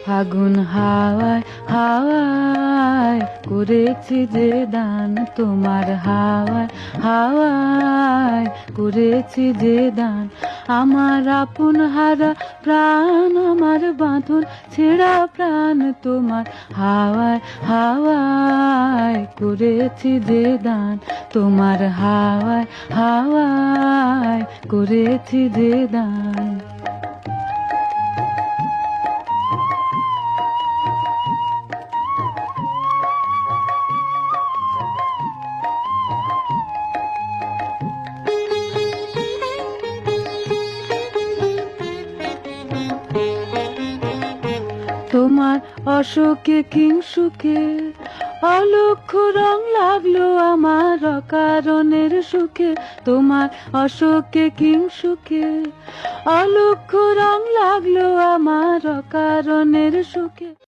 ফাগুন হাওয়ায় হাওয়ায় করেছি যে দান, তোমার হাওয়ায় হাওয়ায় করেছি যে দান। আমার আপন হারা প্রাণ, আমার বাঁধন ছেঁড়া প্রাণ, তোমার হাওয়ায় হাওয়ায় করেছি যে দান, তোমার হাওয়ায় হাওয়ায় করেছি যে দান। তোমার অশোকে কিংসুকে অলক্ষ রং লাগলো আমার অকারণের সুখে, তোমার অশোকে কিংসুকে অলক্ষ রং লাগলো আমার অকারণের সুখে।